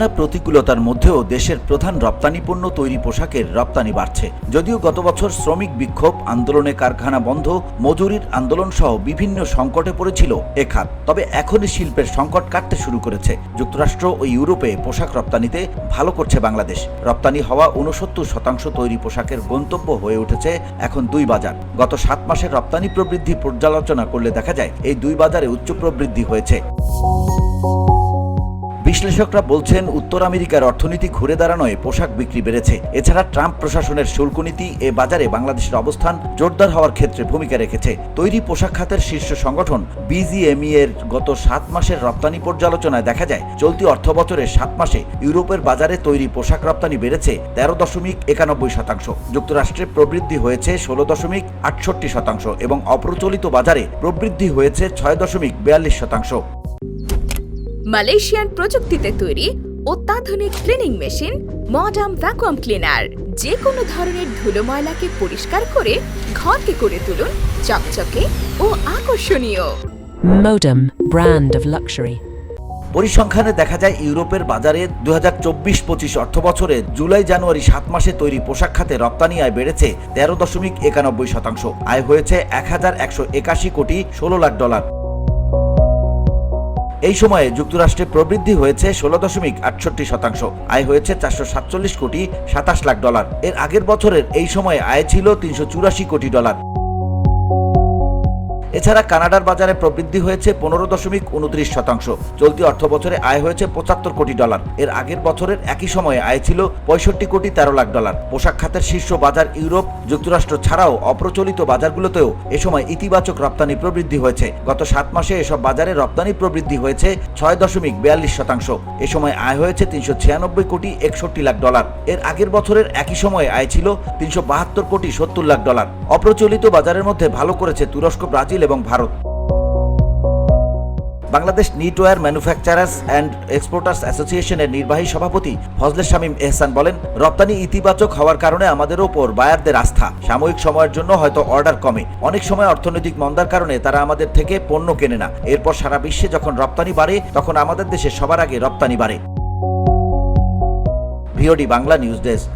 নানা প্রতিকূলতার মধ্যেও দেশের প্রধান রপ্তানি পণ্য তৈরি পোশাকের রপ্তানি বাড়ছে। যদিও গত বছর শ্রমিক বিক্ষোভ আন্দোলনে কারখানা বন্ধ, মজুরির আন্দোলন সহ বিভিন্ন সংকটে পড়েছিল এ খাত, তবে এখনই শিল্পের সংকট কাটতে শুরু করেছে। যুক্তরাষ্ট্র ও ইউরোপে পোশাক রপ্তানিতে ভালো করছে বাংলাদেশ। রপ্তানি হওয়া ৬৯% তৈরি পোশাকের গন্তব্য হয়ে উঠেছে এখন দুই বাজার। গত 7 মাসের রপ্তানি প্রবৃদ্ধি পর্যালোচনা করলে দেখা যায় এই দুই বাজারে উচ্চ প্রবৃদ্ধি হয়েছে। বিশ্লেষকরা বলছেন, উত্তর আমেরিকার অর্থনীতি ঘুরে দাঁড়ানোয় পোশাক বিক্রি বেড়েছে। এছাড়া ট্রাম্প প্রশাসনের শুল্ক নীতি এ বাজারে বাংলাদেশের অবস্থান জোরদার হওয়ার ক্ষেত্রে ভূমিকা রেখেছে। তৈরি পোশাক খাতের শীর্ষ সংগঠন BGME এর গত 7 মাসের রপ্তানি পর্যালোচনায় দেখা যায়, চলতি অর্থবছরের 7 মাসে ইউরোপের বাজারে তৈরি পোশাক রপ্তানি বেড়েছে 13.91%। যুক্তরাষ্ট্রে প্রবৃদ্ধি হয়েছে 16.68% এবং অপ্রচলিত বাজারে প্রবৃদ্ধি হয়েছে 6.42%। মালয়েশিয়ান প্রযুক্তিতে তৈরি অত্যাধুনিক cleaning machine modern vacuum cleaner যে কোনো ধরনের ধুলো ময়লাকে পরিষ্কার করে ঘরকে করে তুলুন চকচকে ও আকর্ষণীয়। Modem, brand of luxury. পরিসংখ্যানে দেখা যায়, ইউরোপের বাজারে 2024-25 অর্থবছরে জুলাই-জানুয়ারি 7 মাসে তৈরি পোশাক খাতে রপ্তানি আয় বেড়েছে 13.91%। আয় হয়েছে $1,181 কোটি 16 লাখ ডলার। এই সময়ে যুক্তরাষ্ট্রে প্রবৃদ্ধি হয়েছে 16.68%। আয় হয়েছে $447 কোটি 27 লাখ ডলার। এর আগের বছরের এই সময়ে আয় ছিল $384 কোটি ডলার। এছাড়া কানাডার বাজারে প্রবৃদ্ধি হয়েছে 15.29%। চলতি অর্থবছরে আয় হয়েছে $75 কোটি ডলার। এর আগের বছরের একই সময়ে আয় ছিল $65 কোটি 13 লাখ ডলার। পোশাক খাতের শীর্ষ বাজার ইউরোপ, যুক্তরাষ্ট্র ছাড়াও অপ্রচলিত বাজারগুলোতেও এ সময় ইতিবাচক রপ্তানি প্রবৃদ্ধি হয়েছে। গত 7 মাসে এসব বাজারে রপ্তানি প্রবৃদ্ধি হয়েছে 6.42%। এ সময় আয় হয়েছে $396 কোটি 61 লাখ ডলার। এর আগের বছরের একই সময়ে আয় ছিল $372 কোটি 70 লাখ ডলার। অপ্রচলিত বাজারের মধ্যে ভালো করেছে তুরস্ক, ব্রাজিল এবং Bharat. Bangladesh knitwear manufacturers and exporters অ্যাসোসিয়েশনের নির্বাহী সভাপতি ফজলে শামীম এহসান বলেন, রপ্তানি ইতিবাচক হওয়ার কারণে আমাদের ওপর বায়ারদের আস্থা। সাময়িক সময়ের জন্য হয়তো অর্ডার কমে, অনেক সময় অর্থনৈতিক মন্দার কারণে তারা আমাদের থেকে পণ্য কেনে না। এরপর সারা বিশ্বে যখন রপ্তানি বাড়ে তখন আমাদের দেশে সবার আগে রপ্তানি বাড়ে। VOD Bangla news desk.